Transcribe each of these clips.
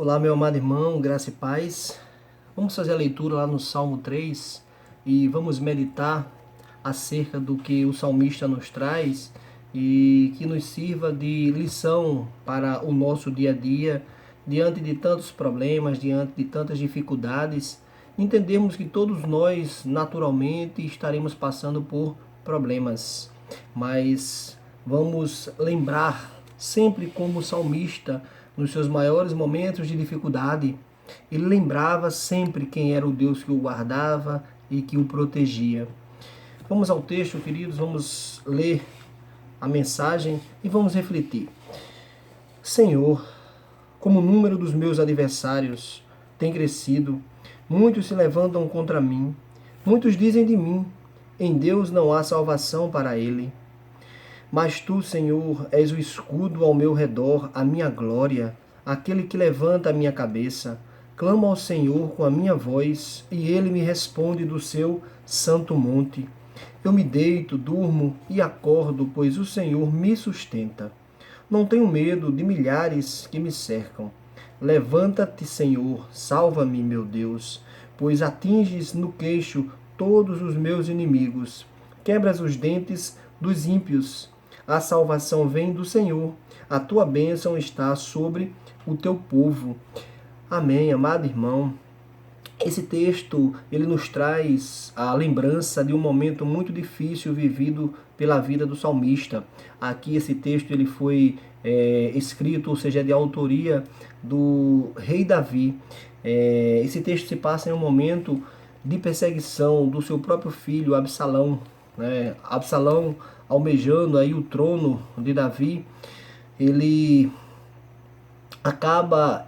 Olá, meu amado irmão, graça e paz. Vamos fazer a leitura lá no Salmo 3 e vamos meditar acerca do que o salmista nos traz e que nos sirva de lição para o nosso dia a dia, diante de tantos problemas, diante de tantas dificuldades. Entendemos que todos nós, naturalmente, estaremos passando por problemas, mas vamos lembrar sempre como o salmista, nos seus maiores momentos de dificuldade, ele lembrava sempre quem era o Deus que o guardava e que o protegia. Vamos ao texto, queridos, vamos ler a mensagem e vamos refletir. Senhor, como o número dos meus adversários tem crescido, muitos se levantam contra mim, muitos dizem de mim, em Deus não há salvação para ele. Mas tu, Senhor, és o escudo ao meu redor, a minha glória, aquele que levanta a minha cabeça. Clamo ao Senhor com a minha voz, e ele me responde do seu santo monte. Eu me deito, durmo e acordo, pois o Senhor me sustenta. Não tenho medo de milhares que me cercam. Levanta-te, Senhor, salva-me, meu Deus, pois atinges no queixo todos os meus inimigos. Quebras os dentes dos ímpios. A salvação vem do Senhor. A tua bênção está sobre o teu povo. Amém, amado irmão. Esse texto, ele nos traz a lembrança de um momento muito difícil vivido pela vida do salmista. Aqui esse texto ele foi escrito, ou seja, de autoria do rei Davi. Esse texto se passa em um momento de perseguição do seu próprio filho, Absalão. Absalão, almejando aí o trono de Davi, ele acaba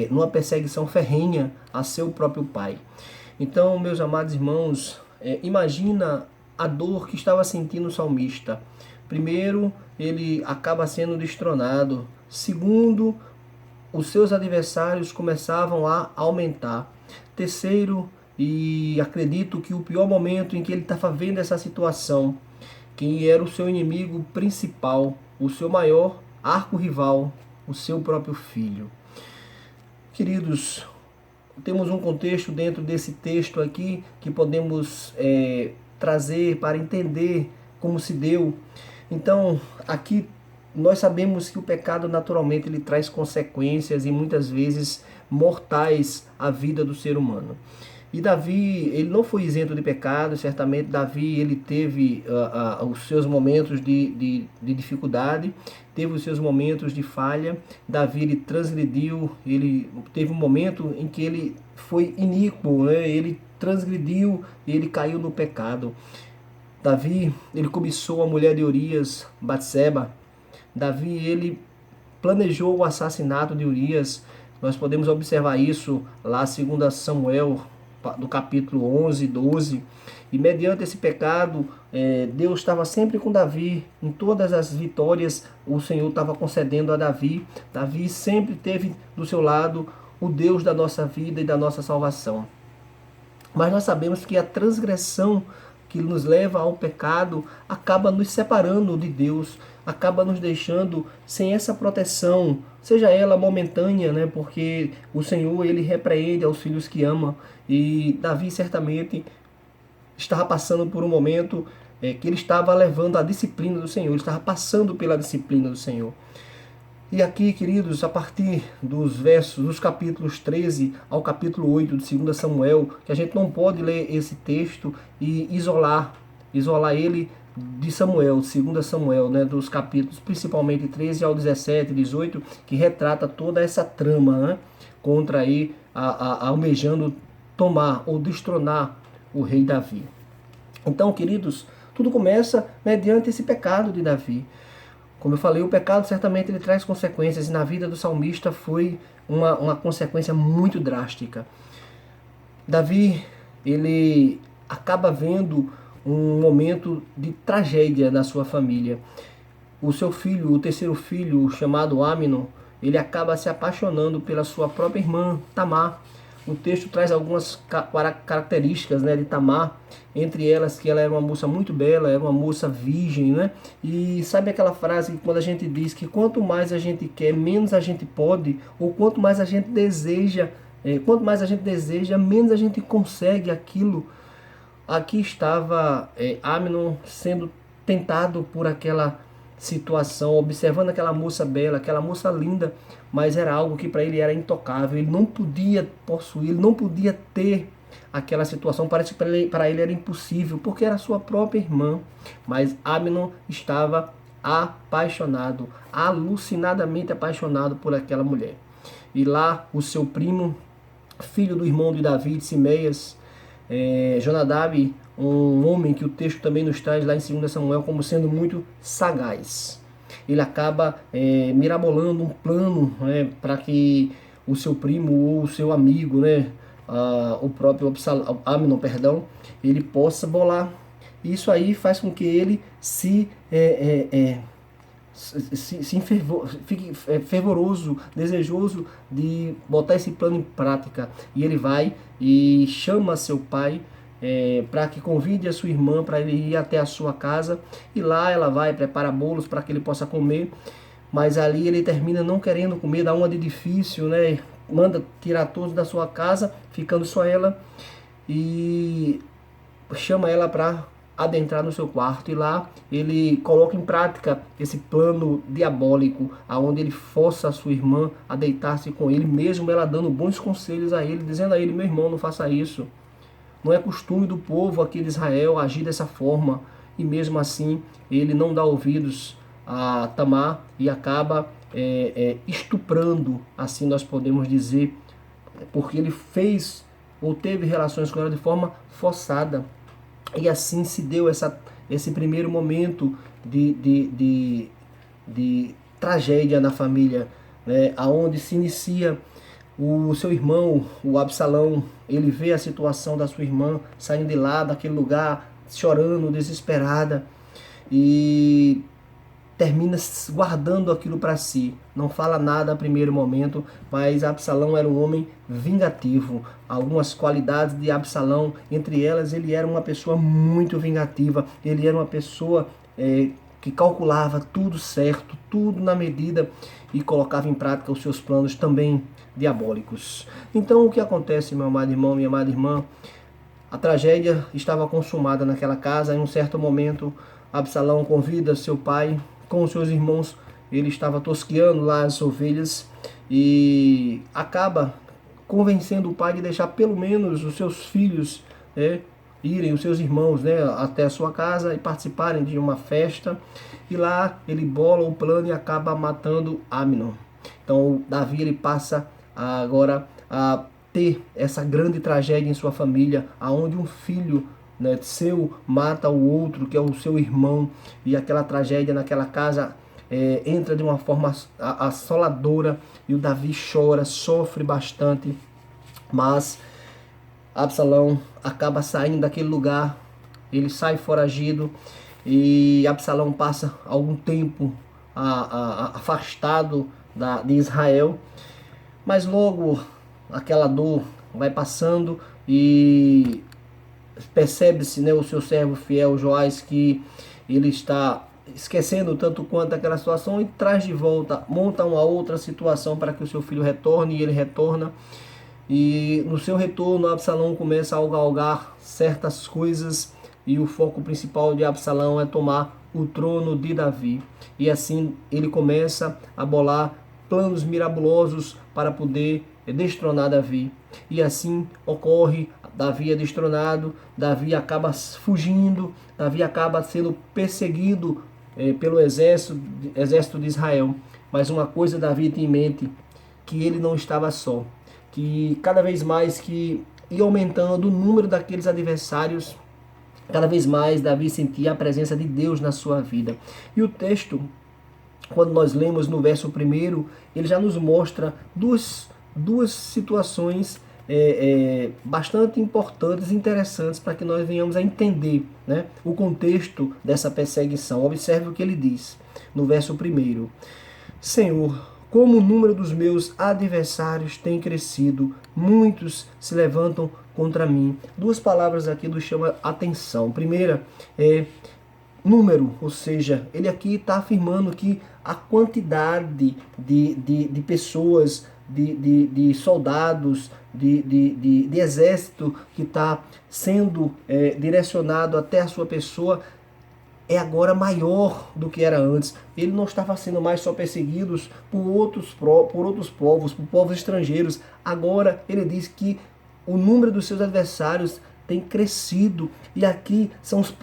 numa perseguição ferrenha a seu próprio pai. Então, meus amados irmãos, imagina a dor que estava sentindo o salmista. Primeiro, ele acaba sendo destronado. Segundo, os seus adversários começavam a aumentar. Terceiro, e acredito que o pior momento em que ele estava vendo essa situação, quem era o seu inimigo principal, o seu maior arco-rival, o seu próprio filho. Queridos, temos um contexto dentro desse texto aqui que podemos trazer para entender como se deu. Então, aqui nós sabemos que o pecado naturalmente ele traz consequências e muitas vezes mortais à vida do ser humano. E Davi, ele não foi isento de pecado, certamente Davi ele teve os seus momentos de dificuldade, teve os seus momentos de falha. Davi ele transgrediu, ele teve um momento em que ele foi iníquo, ele transgrediu, ele caiu no pecado. Davi, ele cobiçou a mulher de Urias, Batseba. Davi, ele planejou o assassinato de Urias. Nós podemos observar isso lá em 2 Samuel, do capítulo 11, 12, e mediante esse pecado, Deus estava sempre com Davi, em todas as vitórias o Senhor estava concedendo a Davi. Davi sempre teve do seu lado o Deus da nossa vida e da nossa salvação. Mas nós sabemos que a transgressão que nos leva ao pecado acaba nos separando de Deus, acaba nos deixando sem essa proteção, seja ela momentânea, porque o Senhor ele repreende aos filhos que ama. E Davi certamente estava passando por um momento que ele estava levando a disciplina do Senhor, ele estava passando pela disciplina do Senhor. E aqui, queridos, a partir dos capítulos 13 ao capítulo 8 de 2 Samuel, que a gente não pode ler esse texto e isolar ele de Samuel, 2 Samuel, dos capítulos principalmente 13 ao 17, 18, que retrata toda essa trama, contra aí, almejando tomar ou destronar o rei Davi. Então, queridos, tudo começa mediante esse pecado de Davi. Como eu falei, o pecado certamente ele traz consequências, e na vida do salmista foi uma consequência muito drástica. Davi, ele acaba vendo um momento de tragédia na sua família. O seu filho, o terceiro filho, chamado Amnon, ele acaba se apaixonando pela sua própria irmã, Tamar. o texto traz algumas características, né, de Tamar, entre elas que ela era uma moça muito bela, era uma moça virgem, né? E sabe aquela frase que quando a gente diz que quanto mais a gente quer, menos a gente pode, ou quanto mais a gente deseja, menos a gente consegue aquilo. Aqui estava Amnon sendo tentado por aquela situação, observando aquela moça bela, aquela moça linda, mas era algo que para ele era intocável, ele não podia possuir, ele não podia ter aquela situação, parece que para ele era impossível, porque era sua própria irmã, mas Amnon estava apaixonado, alucinadamente apaixonado por aquela mulher. E lá o seu primo, filho do irmão de Davi, de Simeias, Jonadab, um homem que o texto também nos traz lá em 2 Samuel como sendo muito sagaz. Ele acaba mirabolando um plano, para que o seu primo ou o seu amigo, o próprio Amnon, ele possa bolar. Isso aí faz com que ele fique fervoroso, desejoso de botar esse plano em prática. E ele vai e chama seu pai para que convide a sua irmã para ele ir até a sua casa. E lá ela vai, prepara bolos para que ele possa comer. Mas ali ele termina não querendo comer, dá uma de difícil, né? Manda tirar todos da sua casa, ficando só ela. E chama ela para adentrar no seu quarto, e lá ele coloca em prática esse plano diabólico, aonde ele força a sua irmã a deitar-se com ele, mesmo ela dando bons conselhos a ele, dizendo a ele: meu irmão, não faça isso, não é costume do povo aqui de Israel agir dessa forma. E mesmo assim ele não dá ouvidos a Tamar e acaba estuprando, assim nós podemos dizer, porque ele fez ou teve relações com ela de forma forçada. E assim se deu esse primeiro momento de tragédia na família, né? Onde se inicia o seu irmão, o Absalão. Ele vê a situação da sua irmã saindo de lá, daquele lugar, chorando, desesperada, e termina guardando aquilo para si. Não fala nada a primeiro momento, mas Absalão era um homem vingativo. Algumas qualidades de Absalão, entre elas, ele era uma pessoa muito vingativa. Ele era uma pessoa que calculava tudo certo, tudo na medida, e colocava em prática os seus planos também diabólicos. Então, o que acontece, meu amado irmão, minha amada irmã? A tragédia estava consumada naquela casa. Em um certo momento, Absalão convida seu pai com os seus irmãos. Ele estava tosqueando lá as ovelhas e acaba convencendo o pai de deixar pelo menos os seus filhos irem, os seus irmãos, até a sua casa e participarem de uma festa. E lá ele bola o plano e acaba matando Amnon. Então Davi ele passa agora a ter essa grande tragédia em sua família, aonde um filho seu mata o outro, que é o seu irmão, e aquela tragédia naquela casa entra de uma forma assoladora, e o Davi chora, sofre bastante, mas Absalão acaba saindo daquele lugar, ele sai foragido, e Absalão passa algum tempo afastado de Israel, mas logo aquela dor vai passando e percebe-se, o seu servo fiel Joás, que ele está esquecendo tanto quanto aquela situação, e traz de volta, monta uma outra situação para que o seu filho retorne, e ele retorna. E no seu retorno, Absalão começa a galgar certas coisas, e o foco principal de Absalão é tomar o trono de Davi. E assim ele começa a bolar planos mirabolantes para poder destronar Davi. E assim ocorre. Davi é destronado, Davi acaba fugindo, Davi acaba sendo perseguido pelo exército de Israel. Mas uma coisa Davi tinha em mente, que ele não estava só, que cada vez mais que ia aumentando o número daqueles adversários, cada vez mais Davi sentia a presença de Deus na sua vida. E o texto, quando nós lemos no verso 1, ele já nos mostra duas situações bastante importantes e interessantes para que nós venhamos a entender, o contexto dessa perseguição. Observe o que ele diz no verso 1: Senhor, como o número dos meus adversários tem crescido, muitos se levantam contra mim. Duas palavras aqui nos chamam a atenção. Primeira é número, ou seja, ele aqui está afirmando que a quantidade de pessoas, de soldados, de exército que está sendo direcionado até a sua pessoa é agora maior do que era antes. Ele não estava sendo mais só perseguido por outros povos, por povos estrangeiros. Agora ele diz que o número dos seus adversários tem crescido. E aqui são os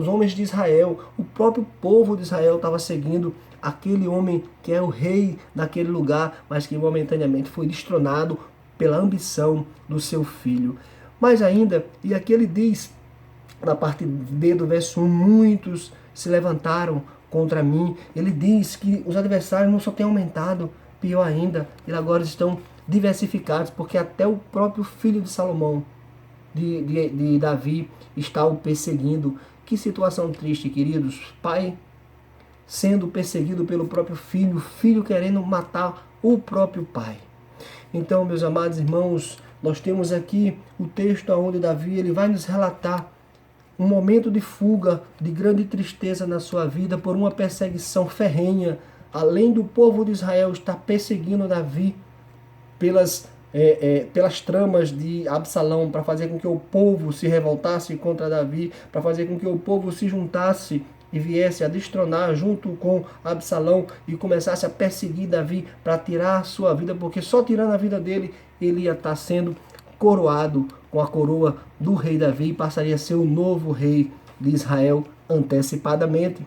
homens de Israel, o próprio povo de Israel estava seguindo aquele homem que é o rei daquele lugar, mas que momentaneamente foi destronado pela ambição do seu filho. Mas ainda, e aqui ele diz, na parte B do verso 1, muitos se levantaram contra mim. Ele diz que os adversários não só têm aumentado, pior ainda, eles agora estão diversificados, porque até o próprio filho de Salomão, de Davi, está o perseguindo. Que situação triste, queridos. Pai sendo perseguido pelo próprio filho, filho querendo matar o próprio pai. Então, meus amados irmãos, nós temos aqui o texto onde Davi ele vai nos relatar um momento de fuga, de grande tristeza na sua vida por uma perseguição ferrenha. Além do povo de Israel estar perseguindo Davi pelas tramas de Absalão, para fazer com que o povo se revoltasse contra Davi, para fazer com que o povo se juntasse e viesse a destronar junto com Absalão e começasse a perseguir Davi para tirar a sua vida, porque só tirando a vida dele, ele ia estar sendo coroado com a coroa do rei Davi e passaria a ser o novo rei de Israel antecipadamente.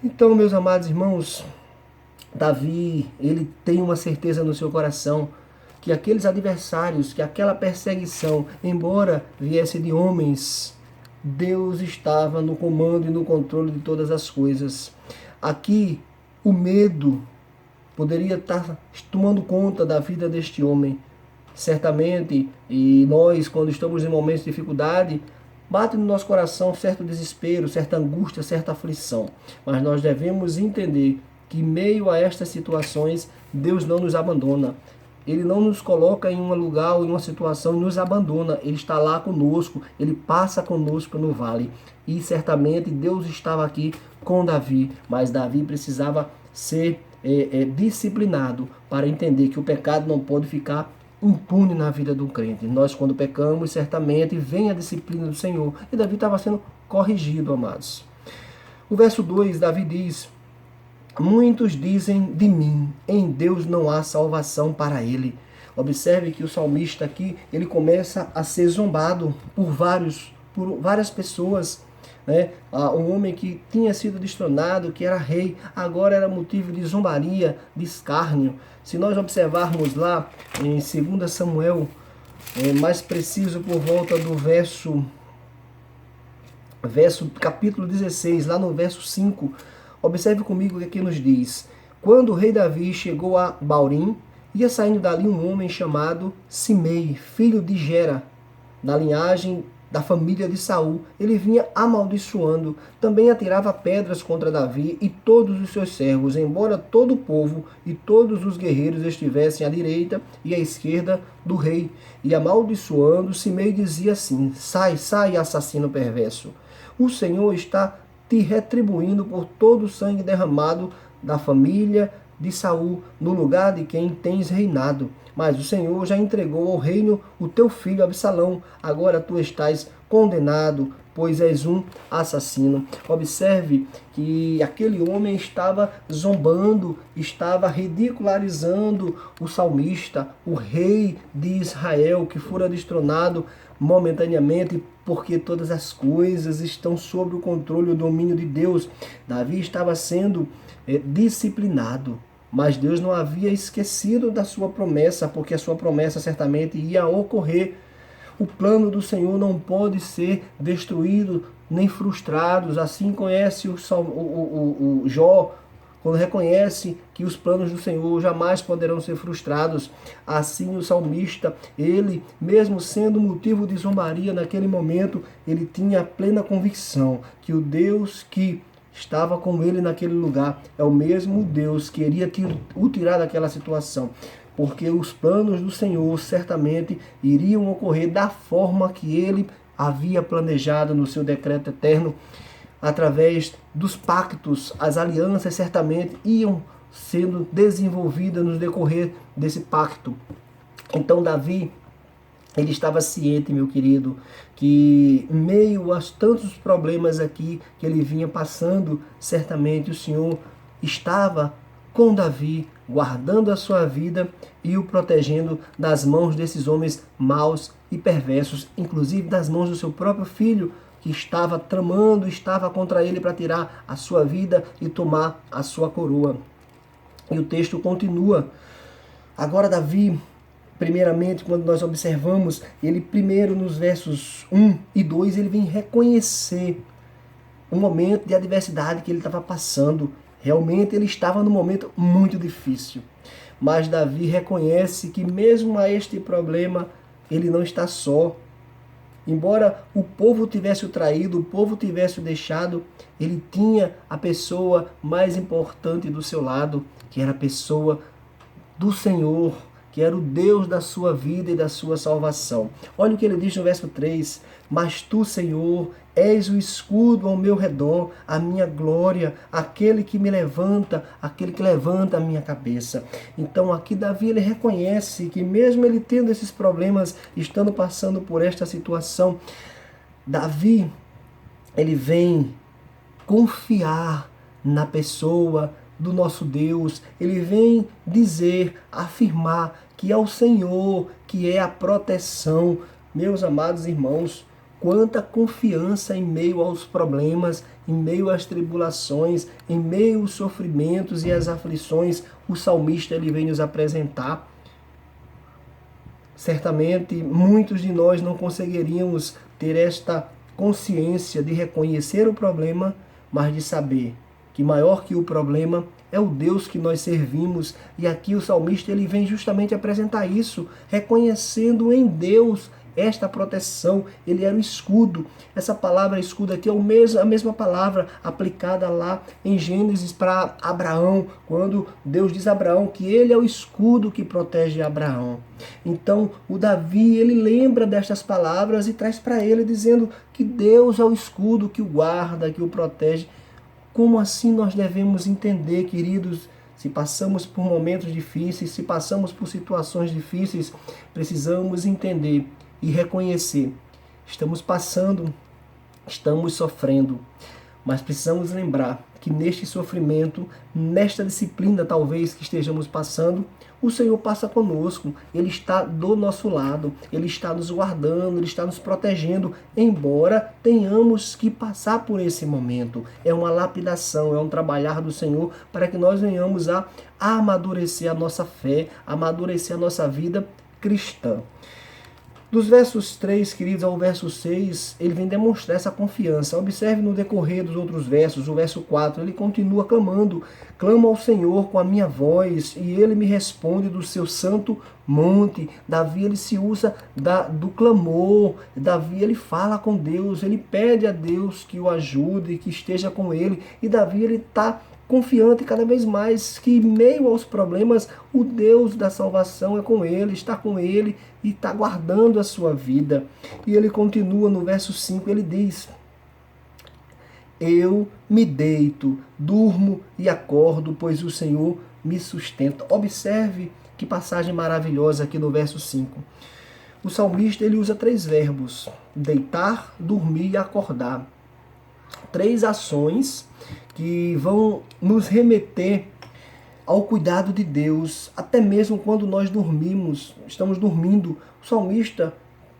Então, meus amados irmãos, Davi, ele tem uma certeza no seu coração que aqueles adversários, que aquela perseguição, embora viesse de homens, Deus estava no comando e no controle de todas as coisas. Aqui, o medo poderia estar tomando conta da vida deste homem. Certamente, e nós, quando estamos em momentos de dificuldade, bate no nosso coração certo desespero, certa angústia, certa aflição. Mas nós devemos entender que, em meio a estas situações, Deus não nos abandona. Ele não nos coloca em um lugar ou em uma situação e nos abandona. Ele está lá conosco, ele passa conosco no vale. E certamente Deus estava aqui com Davi, mas Davi precisava ser disciplinado para entender que o pecado não pode ficar impune na vida do crente. Nós, quando pecamos, certamente vem a disciplina do Senhor. E Davi estava sendo corrigido, amados. O verso 2, Davi diz: muitos dizem de mim, em Deus não há salvação para ele. Observe que o salmista aqui, ele começa a ser zombado por várias pessoas. Um homem que tinha sido destronado, que era rei, agora era motivo de zombaria, de escárnio. Se nós observarmos lá em 2 Samuel, mais preciso por volta do capítulo 16, lá no verso 5, observe comigo o que aqui nos diz. Quando o rei Davi chegou a Baurim, ia saindo dali um homem chamado Simei, filho de Gera, da linhagem da família de Saul. Ele vinha amaldiçoando, também atirava pedras contra Davi e todos os seus servos, embora todo o povo e todos os guerreiros estivessem à direita e à esquerda do rei. E amaldiçoando, Simei dizia assim: sai, sai, assassino perverso. O Senhor está te retribuindo por todo o sangue derramado da família de Saul, no lugar de quem tens reinado. Mas o Senhor já entregou ao reino o teu filho Absalão. Agora tu estás condenado, pois és um assassino. Observe que aquele homem estava zombando, estava ridicularizando o salmista, o rei de Israel, que fora destronado momentaneamente, porque todas as coisas estão sob o controle e o domínio de Deus. Davi estava sendo disciplinado, mas Deus não havia esquecido da sua promessa, porque a sua promessa certamente ia ocorrer. O plano do Senhor não pode ser destruído nem frustrado. Assim conhece o Jó, quando reconhece que os planos do Senhor jamais poderão ser frustrados. Assim o salmista, ele, mesmo sendo motivo de zombaria naquele momento, ele tinha a plena convicção que o Deus que estava com ele naquele lugar. É o mesmo Deus que iria o tirar daquela situação. Porque os planos do Senhor certamente iriam ocorrer da forma que ele havia planejado no seu decreto eterno, através dos pactos. As alianças certamente iam sendo desenvolvidas no decorrer desse pacto. Então Davi, ele estava ciente, meu querido, que meio a tantos problemas aqui que ele vinha passando, certamente o Senhor estava com Davi, guardando a sua vida e o protegendo das mãos desses homens maus e perversos, inclusive das mãos do seu próprio filho, que estava tramando, estava contra ele para tirar a sua vida e tomar a sua coroa. E o texto continua. Agora Davi, primeiramente, quando nós observamos, ele primeiro nos versos 1 e 2, ele vem reconhecer o momento de adversidade que ele estava passando. Realmente ele estava num momento muito difícil. Mas Davi reconhece que mesmo a este problema, ele não está só. Embora o povo tivesse o traído, o povo tivesse o deixado, ele tinha a pessoa mais importante do seu lado, que era a pessoa do Senhor, que era o Deus da sua vida e da sua salvação. Olha o que ele diz no verso 3: mas tu, Senhor, és o escudo ao meu redor, a minha glória, aquele que me levanta, aquele que levanta a minha cabeça. Então aqui Davi, ele reconhece que mesmo ele tendo esses problemas, estando passando por esta situação, Davi, ele vem confiar na pessoa do nosso Deus. Ele vem dizer, afirmar que é o Senhor que é a proteção. Meus amados irmãos, quanta confiança em meio aos problemas, em meio às tribulações, em meio aos sofrimentos e às aflições, o salmista ele vem nos apresentar. Certamente muitos de nós não conseguiríamos ter esta consciência de reconhecer o problema, mas de saber que maior que o problema é o Deus que nós servimos. E aqui o salmista ele vem justamente apresentar isso, reconhecendo em Deus esta proteção. Ele era o escudo. Essa palavra escudo aqui é a mesma palavra aplicada lá em Gênesis para Abraão, quando Deus diz a Abraão que ele é o escudo que protege Abraão. Então o Davi, ele lembra destas palavras e traz para ele dizendo que Deus é o escudo que o guarda, que o protege. Como assim nós devemos entender, queridos? Se passamos por momentos difíceis, se passamos por situações difíceis, precisamos entender e reconhecer. Estamos passando, estamos sofrendo, mas precisamos lembrar que neste sofrimento, nesta disciplina talvez que estejamos passando, o Senhor passa conosco, Ele está do nosso lado, Ele está nos guardando, Ele está nos protegendo, embora tenhamos que passar por esse momento. É uma lapidação, é um trabalhar do Senhor para que nós venhamos a amadurecer a nossa fé, amadurecer a nossa vida cristã. Dos versos 3, queridos, ao verso 6, ele vem demonstrar essa confiança. Observe no decorrer dos outros versos, o verso 4, ele continua clamando. Clamo ao Senhor com a minha voz, e ele me responde do seu santo monte. Davi, ele se usa do clamor. Davi, ele fala com Deus, ele pede a Deus que o ajude, que esteja com ele. E Davi, ele está confiante cada vez mais que, em meio aos problemas, o Deus da salvação é com ele, está com ele e está guardando a sua vida. E ele continua no verso 5, ele diz: eu me deito, durmo e acordo, pois o Senhor me sustenta. Observe que passagem maravilhosa aqui no verso 5. O salmista ele usa 3 verbos: deitar, dormir e acordar. 3 ações que vão nos remeter ao cuidado de Deus, até mesmo quando nós dormimos, estamos dormindo. O salmista,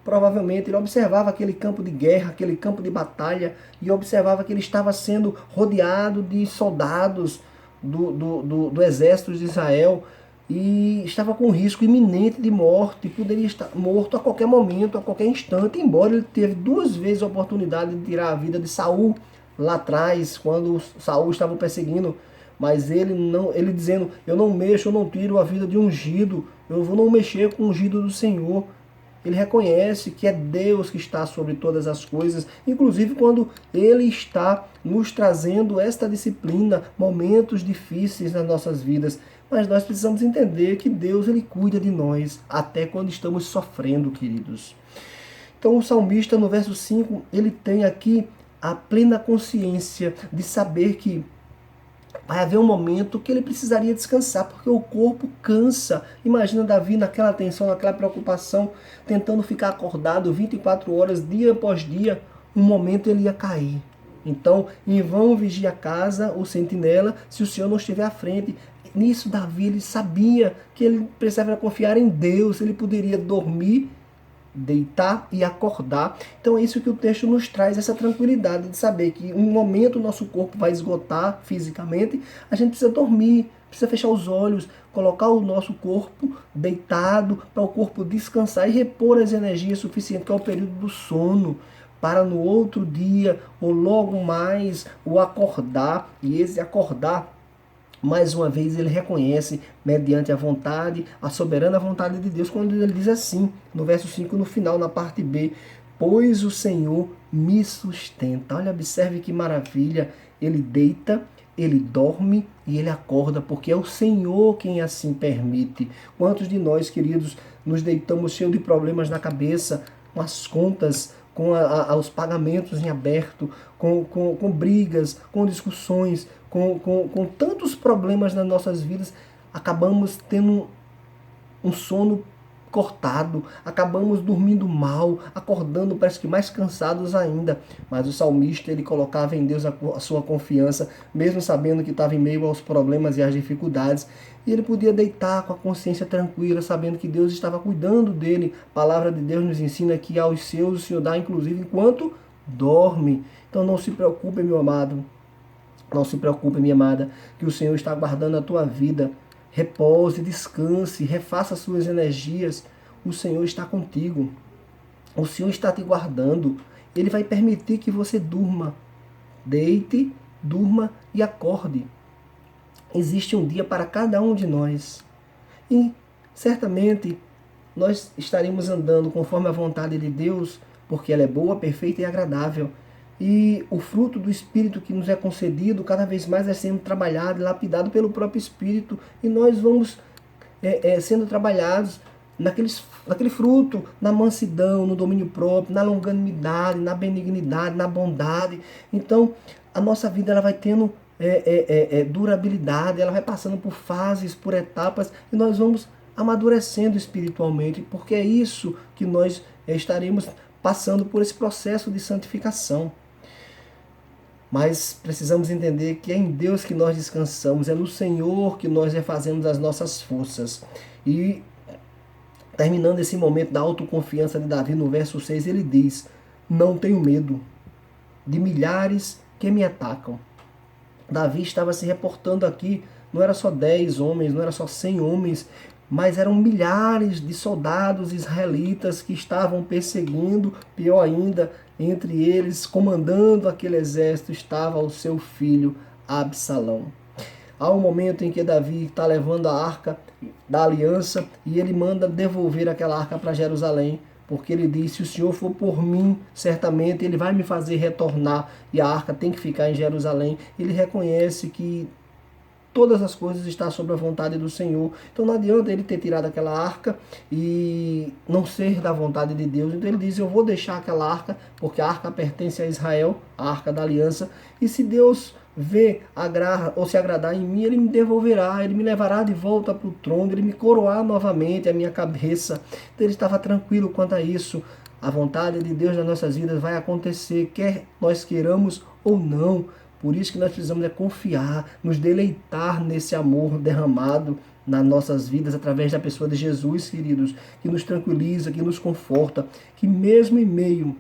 provavelmente, ele observava aquele campo de guerra, aquele campo de batalha, e observava que ele estava sendo rodeado de soldados do exército de Israel, e estava com risco iminente de morte, poderia estar morto a qualquer momento, a qualquer instante, embora ele teve 2 vezes a oportunidade de tirar a vida de Saul, lá atrás, quando Saul estava perseguindo, mas ele dizendo, eu não mexo, eu não tiro a vida de ungido, eu vou não mexer com o ungido do Senhor. ele reconhece que é Deus que está sobre todas as coisas, inclusive quando ele está nos trazendo esta disciplina, momentos difíceis nas nossas vidas. Mas nós precisamos entender que Deus, ele cuida de nós, até quando estamos sofrendo, queridos. Então o salmista, no verso 5, ele tem aqui a plena consciência de saber que vai haver um momento que ele precisaria descansar, porque o corpo cansa. Imagina Davi naquela tensão, naquela preocupação, tentando ficar acordado 24 horas, dia após dia. Um momento ele ia cair. Então, em vão vigia a casa, o sentinela, se o Senhor não estiver à frente. Nisso, Davi, ele sabia que ele precisava confiar em Deus. Ele poderia dormir, deitar e acordar. Então é isso que o texto nos traz, essa tranquilidade de saber que em um momento o nosso corpo vai esgotar fisicamente, a gente precisa dormir, precisa fechar os olhos, colocar o nosso corpo deitado para o corpo descansar e repor as energias suficientes, que é o período do sono, para no outro dia ou logo mais o acordar. E esse acordar, mais uma vez, ele reconhece, mediante a vontade, a soberana vontade de Deus, quando ele diz assim, no verso 5, no final, na parte B, pois o Senhor me sustenta. Olha, observe que maravilha, ele deita, ele dorme e ele acorda, porque é o Senhor quem assim permite. Quantos de nós, queridos, nos deitamos cheios de problemas na cabeça, com as contas, com os pagamentos em aberto, com brigas, com discussões, com tantos problemas nas nossas vidas, acabamos tendo um sono cortado, acabamos dormindo mal, acordando parece que mais cansados ainda. Mas o salmista, ele colocava em Deus a sua confiança, mesmo sabendo que estava em meio aos problemas e às dificuldades, e ele podia deitar com a consciência tranquila, sabendo que Deus estava cuidando dele. A palavra de Deus nos ensina que aos seus o Senhor dá, inclusive, enquanto dorme. Então não se preocupe, meu amado, não se preocupe, minha amada, que o Senhor está guardando a tua vida. Repouse, descanse, refaça suas energias. O Senhor está contigo. O Senhor está te guardando. Ele vai permitir que você durma. Deite, durma e acorde. Existe um dia para cada um de nós. E certamente nós estaremos andando conforme a vontade de Deus, porque ela é boa, perfeita e agradável. E o fruto do Espírito que nos é concedido, cada vez mais é sendo trabalhado e lapidado pelo próprio Espírito. E nós vamos sendo trabalhados naquele fruto, na mansidão, no domínio próprio, na longanimidade, na benignidade, na bondade. Então, a nossa vida ela vai tendo durabilidade, ela vai passando por fases, por etapas, e nós vamos amadurecendo espiritualmente, porque é isso que nós estaremos passando por esse processo de santificação. Mas precisamos entender que é em Deus que nós descansamos, é no Senhor que nós refazemos as nossas forças. E terminando esse momento da autoconfiança de Davi, no verso 6, ele diz: não tenho medo de milhares que me atacam. Davi estava se reportando aqui, não era só 10 homens, não era só 100 homens, mas eram milhares de soldados israelitas que estavam perseguindo. Pior ainda, entre eles, comandando aquele exército, estava o seu filho Absalão. Há um momento em que Davi está levando a arca da aliança e ele manda devolver aquela arca para Jerusalém, porque ele diz: se o Senhor for por mim, certamente ele vai me fazer retornar, e a arca tem que ficar em Jerusalém. Ele reconhece que todas as coisas estão sob a vontade do Senhor. Então não adianta ele ter tirado aquela arca e não ser da vontade de Deus. Então ele diz: eu vou deixar aquela arca, porque a arca pertence a Israel, a arca da aliança, e se Deus ver, ou se agradar em mim, ele me devolverá, ele me levará de volta para o trono, ele me coroar novamente a minha cabeça. Então ele estava tranquilo quanto a isso. A vontade de Deus nas nossas vidas vai acontecer, quer nós queiramos ou não. Por isso que nós precisamos confiar, nos deleitar nesse amor derramado nas nossas vidas através da pessoa de Jesus, queridos, que nos tranquiliza, que nos conforta, que mesmo em meio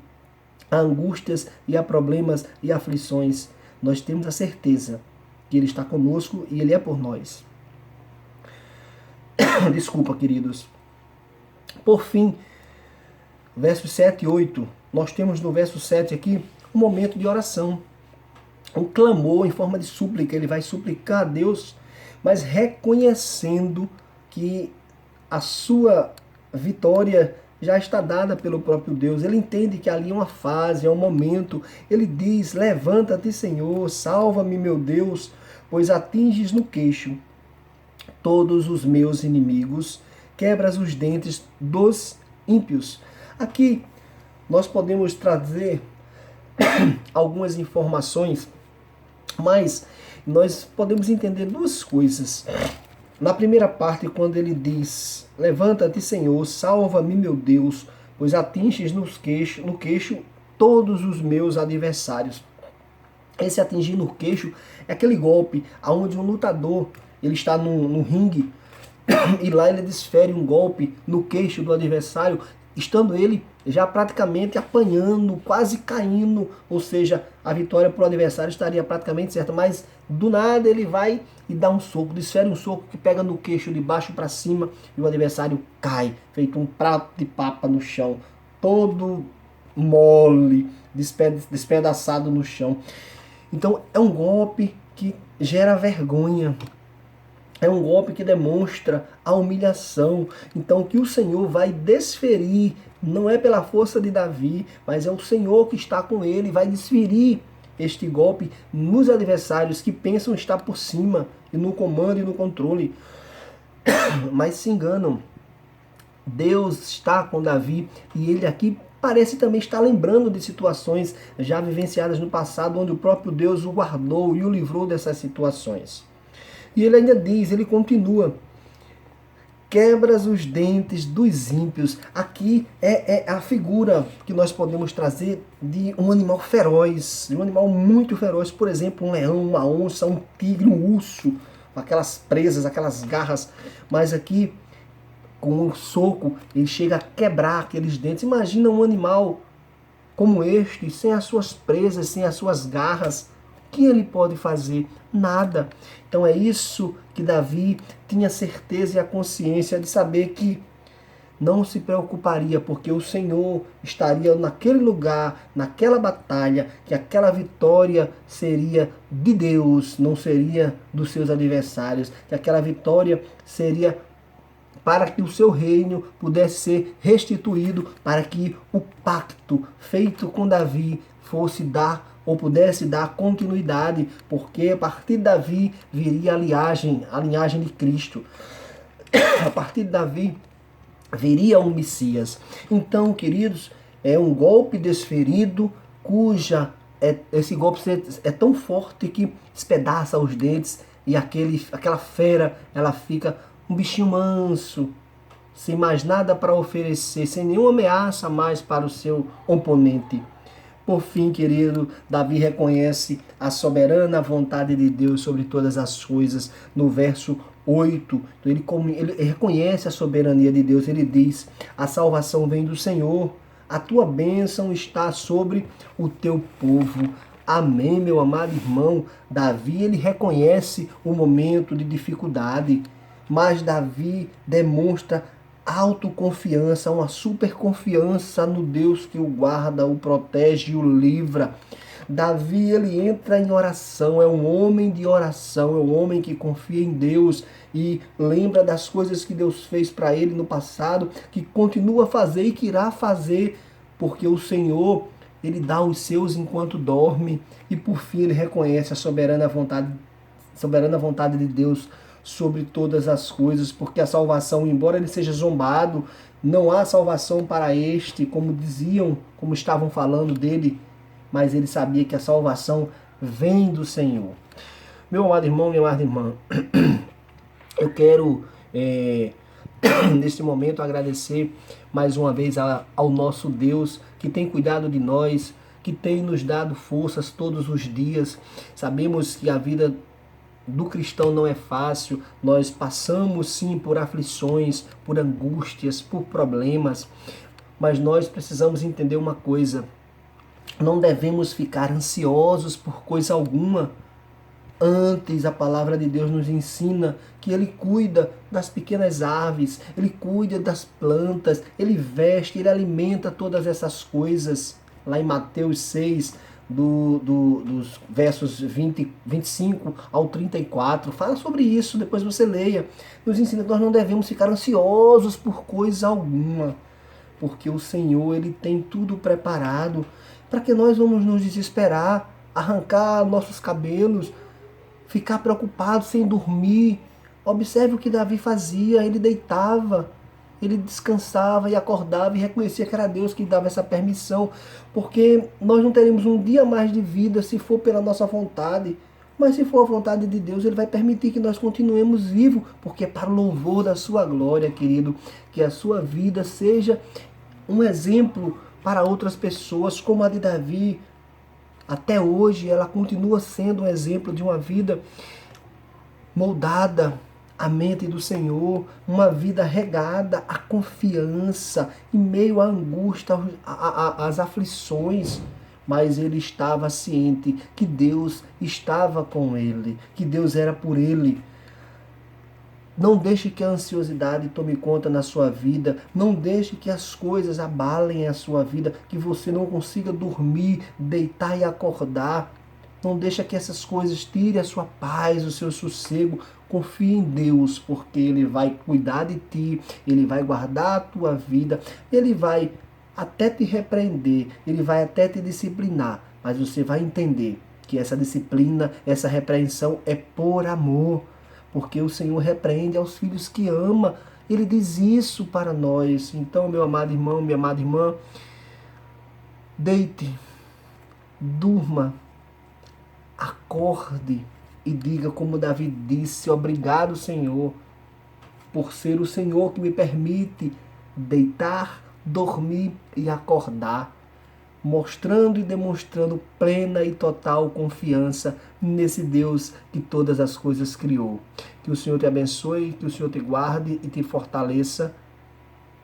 a angústias e a problemas e aflições, nós temos a certeza que Ele está conosco e Ele é por nós. Desculpa, queridos. Por fim, versos 7 e 8, nós temos no verso 7 aqui um momento de oração. Um clamor em forma de súplica. Ele vai suplicar a Deus, mas reconhecendo que a sua vitória já está dada pelo próprio Deus. Ele entende que ali é uma fase, é um momento. Ele diz: levanta-te, Senhor, salva-me, meu Deus, pois atinges no queixo todos os meus inimigos, quebras os dentes dos ímpios. Aqui nós podemos trazer algumas informações, mas nós podemos entender duas coisas. Na primeira parte, quando ele diz: levanta-te, Senhor, salva-me, meu Deus, pois atinges no queixo todos os meus adversários. Esse atingir no queixo é aquele golpe onde um lutador ele está num ringue e lá ele desfere um golpe no queixo do adversário, estando ele já praticamente apanhando, quase caindo, ou seja, a vitória para o adversário estaria praticamente certa, mas do nada ele vai e dá um soco, desfere um soco que pega no queixo de baixo para cima e o adversário cai, feito um prato de papa no chão, todo mole, despedaçado no chão. Então é um golpe que gera vergonha. É um golpe que demonstra a humilhação. Então, o que o Senhor vai desferir não é pela força de Davi, mas é o Senhor que está com ele, vai desferir este golpe nos adversários que pensam estar por cima, e no comando e no controle, mas se enganam. Deus está com Davi e ele aqui parece também estar lembrando de situações já vivenciadas no passado, onde o próprio Deus o guardou e o livrou dessas situações. E ele ainda diz, ele continua: quebras os dentes dos ímpios. Aqui é a figura que nós podemos trazer de um animal feroz, de um animal muito feroz, por exemplo, um leão, uma onça, um tigre, um urso, aquelas presas, aquelas garras, mas aqui com um soco ele chega a quebrar aqueles dentes. Imagina um animal como este, sem as suas presas, sem as suas garras, o que ele pode fazer? Nada. Então é isso que Davi tinha certeza e a consciência de saber que não se preocuparia, porque o Senhor estaria naquele lugar, naquela batalha, que aquela vitória seria de Deus, não seria dos seus adversários, que aquela vitória seria para que o seu reino pudesse ser restituído, para que o pacto feito com Davi fosse dar ou pudesse dar continuidade, porque a partir de Davi viria a linhagem de Cristo. A partir de Davi viria um Messias. Então, queridos, é um golpe desferido, esse golpe é tão forte que despedaça os dentes e aquela fera, ela fica um bichinho manso, sem mais nada para oferecer, sem nenhuma ameaça mais para o seu oponente. Por fim, querido, Davi reconhece a soberana vontade de Deus sobre todas as coisas. No verso 8, ele reconhece a soberania de Deus. Ele diz: a salvação vem do Senhor, a tua bênção está sobre o teu povo. Amém, meu amado irmão. Davi, ele reconhece o momento de dificuldade, mas Davi demonstra autoconfiança, uma super confiança no Deus que o guarda, o protege e o livra. Davi, ele entra em oração, é um homem de oração, é um homem que confia em Deus e lembra das coisas que Deus fez para ele no passado, que continua a fazer e que irá fazer, porque o Senhor, ele dá os seus enquanto dorme. E por fim ele reconhece a soberana vontade de Deus sobre todas as coisas, porque a salvação, embora ele seja zombado, não há salvação para este, como diziam, como estavam falando dele, mas ele sabia que a salvação vem do Senhor. Meu amado irmão, minha amada irmã, eu quero, neste momento, agradecer mais uma vez ao nosso Deus, que tem cuidado de nós, que tem nos dado forças todos os dias. Sabemos que a vida do cristão não é fácil, nós passamos sim por aflições, por angústias, por problemas, mas nós precisamos entender uma coisa: não devemos ficar ansiosos por coisa alguma. Antes, a palavra de Deus nos ensina que Ele cuida das pequenas aves, Ele cuida das plantas, Ele veste, Ele alimenta todas essas coisas. Lá em Mateus 6, dos versos 25 ao 34, fala sobre isso, depois você leia. Nos ensina que nós não devemos ficar ansiosos por coisa alguma. porque o Senhor, Ele tem tudo preparado. Para que nós vamos nos desesperar, arrancar nossos cabelos, ficar preocupado sem dormir? Observe o que Davi fazia. Ele deitava, ele descansava e acordava e reconhecia que era Deus que dava essa permissão, porque nós não teremos um dia mais de vida se for pela nossa vontade. Mas se for a vontade de Deus, Ele vai permitir que nós continuemos vivos, porque é para o louvor da sua glória, querido. Que a sua vida seja um exemplo para outras pessoas, como a de Davi. Até hoje ela continua sendo um exemplo de uma vida moldada à mente do Senhor, uma vida regada à confiança, em meio à angústia, às aflições. Mas ele estava ciente que Deus estava com ele, que Deus era por ele. Não deixe que a ansiosidade tome conta na sua vida. Não deixe que as coisas abalem a sua vida, que você não consiga dormir, deitar e acordar. Não deixe que essas coisas tirem a sua paz, o seu sossego. Confie em Deus, porque Ele vai cuidar de ti, Ele vai guardar a tua vida, Ele vai até te repreender, Ele vai até te disciplinar. Mas você vai entender que essa disciplina, essa repreensão é por amor. Porque o Senhor repreende aos filhos que ama. Ele diz isso para nós. Então, meu amado irmão, minha amada irmã, deite, durma, acorde e diga como Davi disse: obrigado, Senhor, por ser o Senhor que me permite deitar, dormir e acordar, mostrando e demonstrando plena e total confiança nesse Deus que todas as coisas criou. Que o Senhor te abençoe, que o Senhor te guarde e te fortaleça.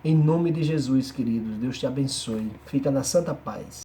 Em nome de Jesus, queridos. Deus te abençoe. Fica na santa paz.